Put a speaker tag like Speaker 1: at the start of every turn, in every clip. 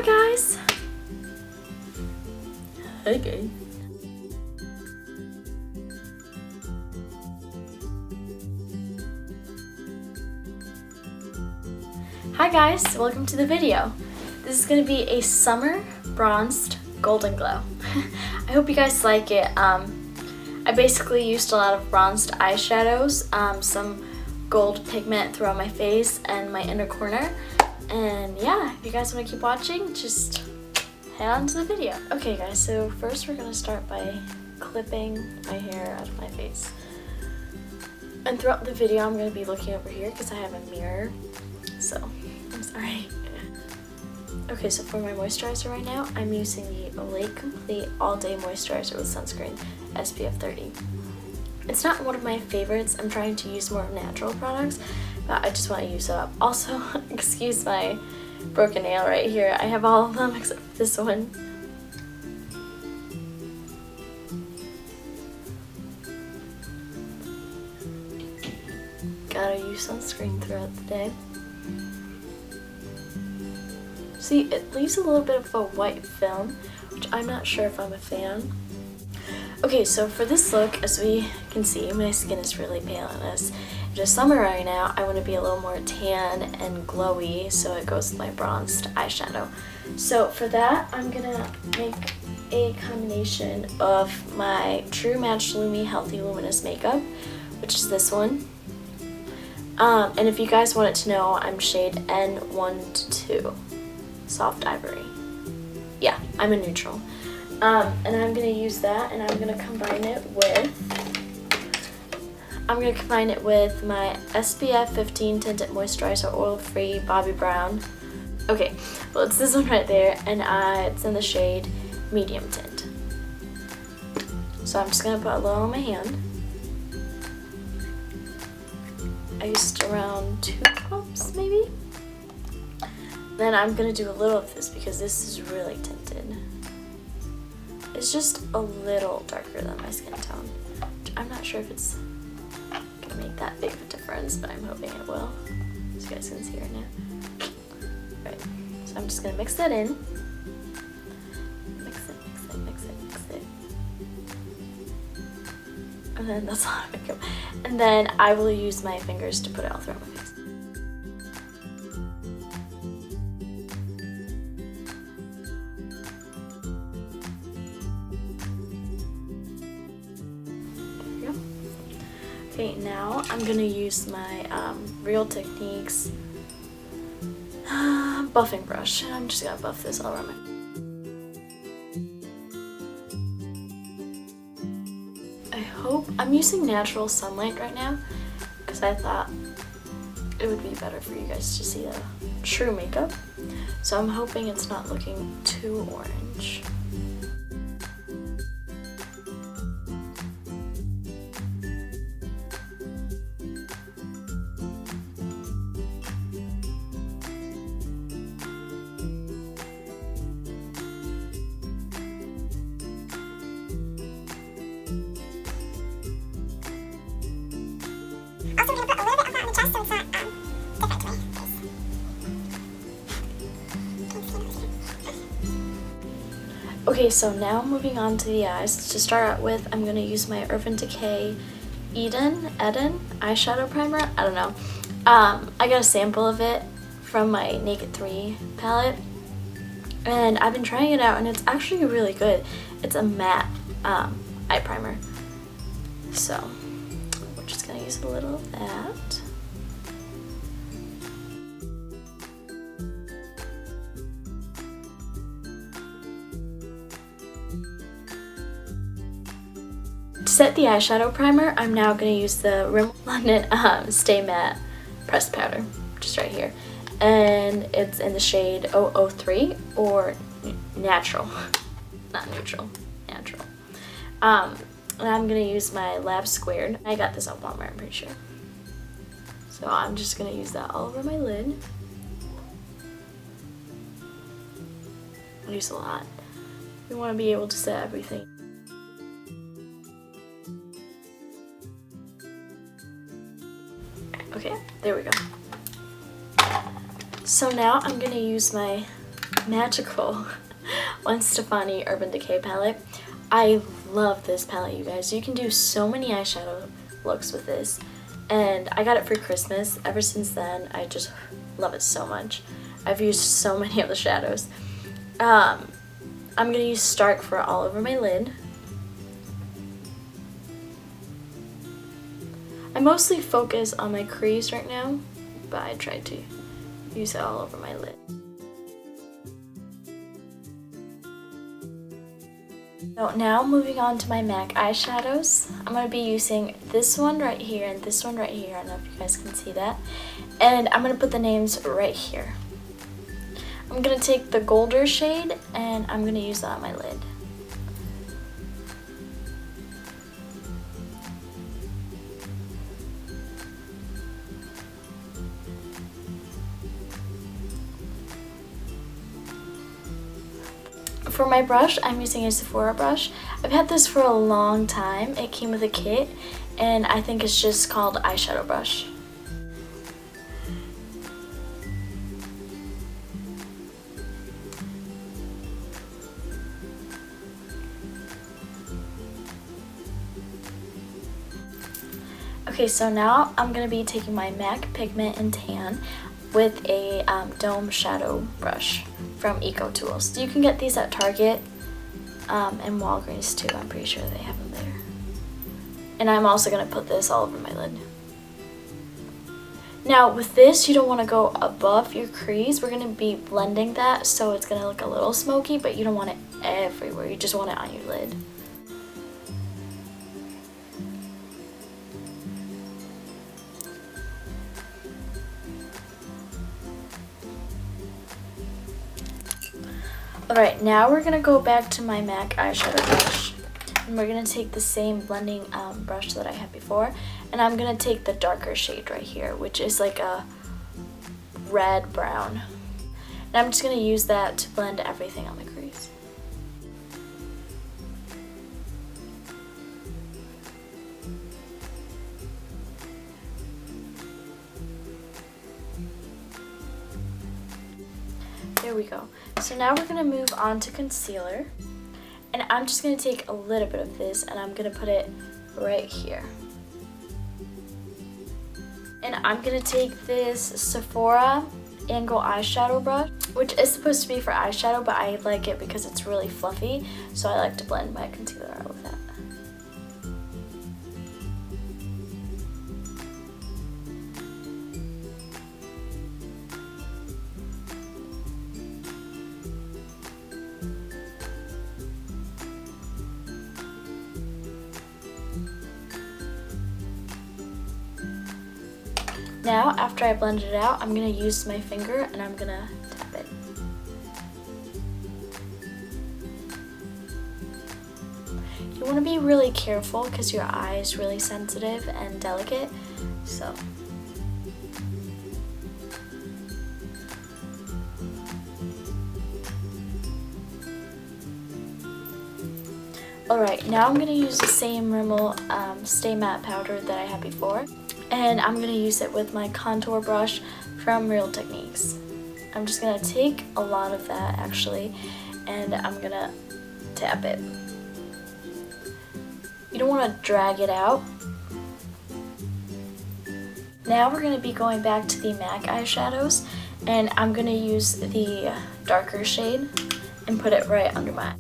Speaker 1: Hi guys! Hey guys. Hi guys, welcome to the video. This is going to be a summer bronzed golden glow. I hope you guys like it. I basically used a lot of bronzed eyeshadows, some gold pigment throughout my face and my inner corner. And yeah, if you guys want to keep watching, just head on to the video. Okay guys, so first we're going to start by clipping my hair out of my face. And throughout the video I'm going to be looking over here because I have a mirror, so I'm sorry. Okay, so for my moisturizer right now, I'm using the Olay Complete All Day Moisturizer with Sunscreen, SPF 30. It's not one of my favorites. I'm trying to use more natural products, but I just want to use it up. Also, excuse my broken nail right here. I have all of them except for this one. Gotta use sunscreen throughout the day. See, it leaves a little bit of a white film, which I'm not sure if I'm a fan. Okay, so for this look, as we can see, my skin is really pale and as it is summer right now, I want to be a little more tan and glowy, so it goes with my bronzed eyeshadow. So for that, I'm gonna make a combination of my True Match Lumi Healthy Luminous makeup, which is this one. And if you guys wanted to know, I'm shade N1-2. Soft ivory. Yeah, I'm a neutral. And I'm gonna use that, and I'm gonna combine it with my SPF 15 Tinted Moisturizer Oil-Free Bobbi Brown. Okay, well it's this one right there, and it's in the shade Medium Tint. So I'm just gonna put a little on my hand. I used around 2 pumps maybe. Then I'm going to do a little of this because this is really tinted. It's just a little darker than my skin tone. I'm not sure if it's going to make that big of a difference, but I'm hoping it will. As you guys can see right now. Right, so I'm just going to mix that in. Mix it, mix it, mix it, mix it. And then that's a lot of makeup. And then I will use my fingers to put it all throughout my face. Okay, now I'm gonna use my Real Techniques buffing brush. I'm just gonna buff this all around I hope I'm using natural sunlight right now because I thought it would be better for you guys to see the true makeup. So I'm hoping it's not looking too orange.
Speaker 2: Also, I'm going to put a little bit of that on the chest so it's not different to me.
Speaker 1: Okay, so now moving on to the eyes. To start out with, I'm going to use my Urban Decay Eden eyeshadow primer. I don't know. I got a sample of it from my Naked 3 palette. And I've been trying it out and it's actually really good. It's a matte eye primer. So we're just going to use a little of that. To set the eyeshadow primer, I'm now going to use the Rimmel London Stay Matte Pressed Powder, just right here. And it's in the shade 003 or Natural, not neutral, natural. And I'm going to use my Lab Squared. I got this at Walmart, I'm pretty sure. So I'm just going to use that all over my lid. I use a lot. We want to be able to set everything. Okay, there we go. So now I'm going to use my magical one Stefani Urban Decay palette. I love this palette, you guys. You can do so many eyeshadow looks with this, and I got it for Christmas. Ever since then, I just love it so much. I've used so many of the shadows. I'm gonna use Stark for all over my lid. I mostly focus on my crease right now, but I tried to use it all over my lid. So now moving on to my MAC eyeshadows, I'm going to be using this one right here and this one right here. I don't know if you guys can see that. And I'm going to put the names right here. I'm going to take the golder shade and I'm going to use that on my lid. For my brush, I'm using a Sephora brush. I've had this for a long time. It came with a kit, and I think it's just called eyeshadow brush. Okay, so now I'm going to be taking my MAC Pigment Tan with a dome shadow brush from Eco Tools. You can get these at Target and Walgreens too. I'm pretty sure they have them there. And I'm also going to put this all over my lid. Now with this, you don't want to go above your crease. We're going to be blending that, so it's going to look a little smoky, but you don't want it everywhere. You just want it on your lid. Alright, now we're going to go back to my MAC eyeshadow brush, and we're going to take the same blending brush that I had before, and I'm going to take the darker shade right here, which is like a red brown. And I'm just going to use that to blend everything on the crease. There we go. So now we're going to move on to concealer, and I'm just going to take a little bit of this and I'm going to put it right here. And I'm going to take this Sephora Angle eyeshadow brush, which is supposed to be for eyeshadow, but I like it because it's really fluffy, so I like to blend my concealer out with that. Now, after I blend it out, I'm going to use my finger and I'm going to tap it. You want to be really careful because your eye is really sensitive and delicate, so. Alright, now I'm going to use the same Rimmel Stay Matte powder that I had before. And I'm going to use it with my contour brush from Real Techniques. I'm just going to take a lot of that actually, and I'm going to tap it. You don't want to drag it out. Now we're going to be going back to the MAC eyeshadows, and I'm going to use the darker shade and put it right under my eye.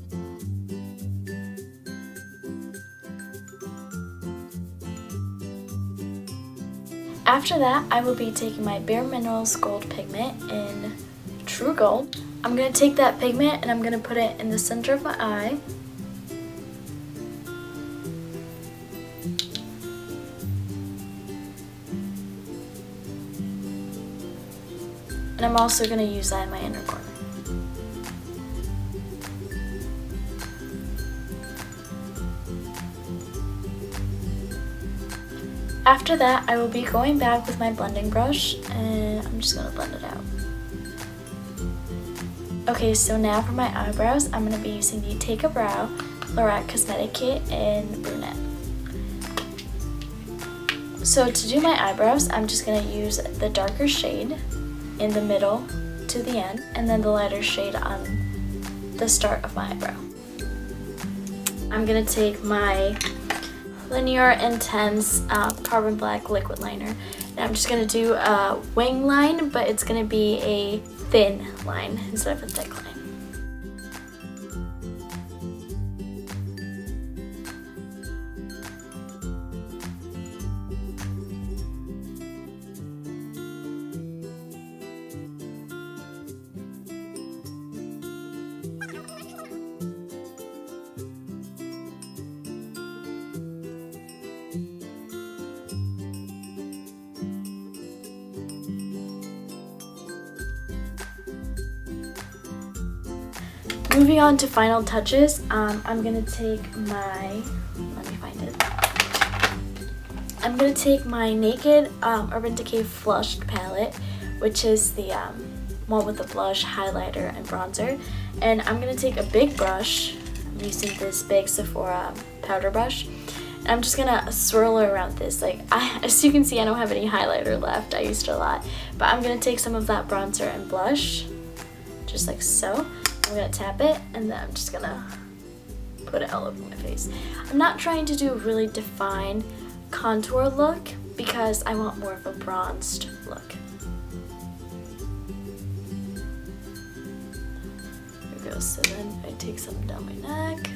Speaker 1: After that, I will be taking my BareMinerals Gold Pigment in True Gold. I'm going to take that pigment and I'm going to put it in the center of my eye. And I'm also going to use that in my inner corner. After that, I will be going back with my blending brush and I'm just going to blend it out. Okay, so now for my eyebrows, I'm going to be using the Take a Brow LORAC Cosmetic Kit in Brunette. So to do my eyebrows, I'm just going to use the darker shade in the middle to the end, and then the lighter shade on the start of my eyebrow. I'm gonna take my Lineur Intense Carbon Black Liquid Liner, and I'm just gonna do a wing line, but it's gonna be a thin line instead of a thick line. Moving on to final touches, I'm gonna take my, I'm gonna take my Naked Urban Decay Flushed palette, which is the one with the blush, highlighter, and bronzer. And I'm gonna take a big brush. I'm using this big Sephora powder brush. And I'm just gonna swirl around this. Like, as you can see, I don't have any highlighter left. I used it a lot. But I'm gonna take some of that bronzer and blush, just like so. I'm gonna tap it, and then I'm just gonna put it all over my face. I'm not trying to do a really defined contour look because I want more of a bronzed look. There we go. So then I take some down my neck.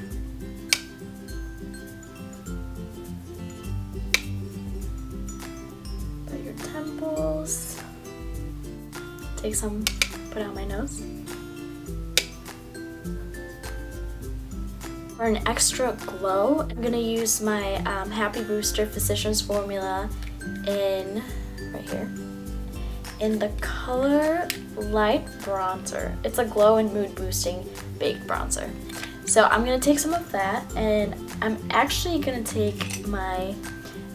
Speaker 1: By your temples. Take some, put out my nose. For an extra glow, I'm gonna use my Happy Booster Physicians Formula in, right here, in the color Light Bronzer. It's a glow and mood boosting baked bronzer. So I'm gonna take some of that, and I'm actually gonna take my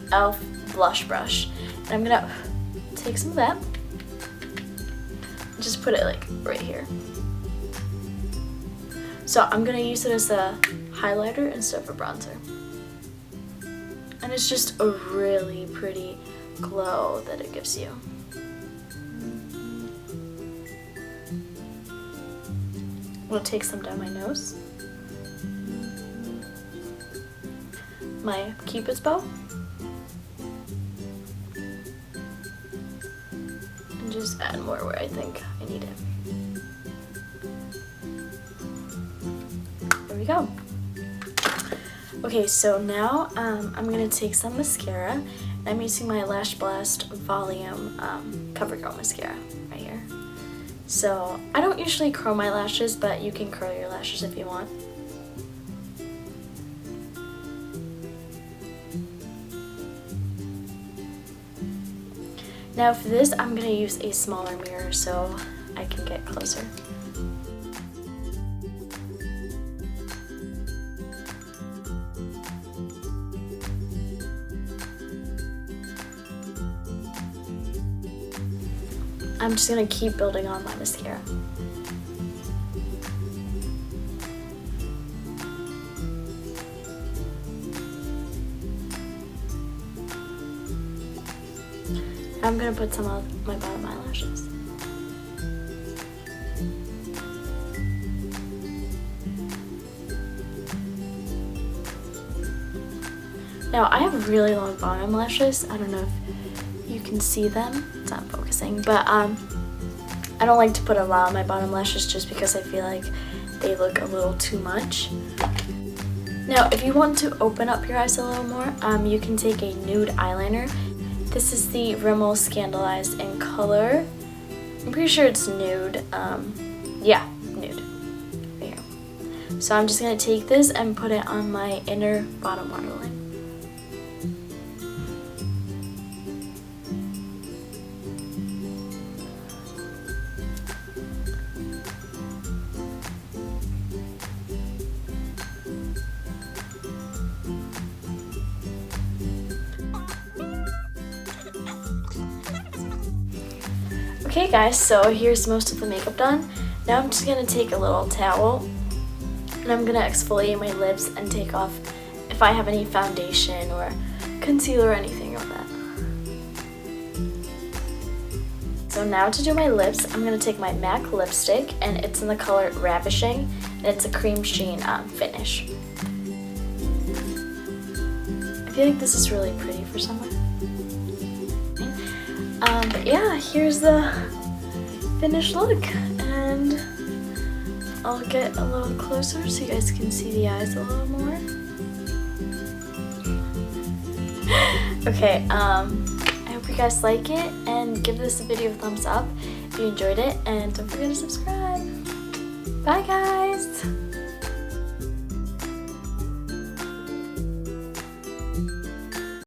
Speaker 1: e.l.f. blush brush, and I'm gonna take some of that, and just put it like right here. So I'm gonna use it as a highlighter instead of a bronzer. And it's just a really pretty glow that it gives you. I'm gonna take some down my nose. My Cupid's bow. And just add more where I think I need it. There we go. Okay, so now I'm gonna take some mascara. I'm using my LashBlast Volume CoverGirl mascara right here. So I don't usually curl my lashes, but you can curl your lashes if you want. Now for this, I'm gonna use a smaller mirror so I can get closer. I'm just gonna keep building on my mascara. I'm gonna put some of my bottom eyelashes. Now I have really long bottom lashes. I don't know if you can see them. It's not focusing, but I don't like to put a lot on my bottom lashes just because I feel like they look a little too much. Now, if you want to open up your eyes a little more, you can take a nude eyeliner. This is the Rimmel ScandalEyes in color. I'm pretty sure it's nude. Yeah, nude. Right here. So I'm just gonna take this and put it on my inner bottom waterline. Okay guys, so here's most of the makeup done. Now I'm just going to take a little towel and I'm going to exfoliate my lips and take off if I have any foundation or concealer or anything of that. So now to do my lips, I'm going to take my MAC lipstick, and it's in the color Ravishing, and it's a cream sheen finish. I feel like this is really pretty for summer. But yeah, here's the finished look, and I'll get a little closer so you guys can see the eyes a little more. Okay, I hope you guys like it, and give this video a thumbs up if you enjoyed it, and don't forget to subscribe. Bye guys!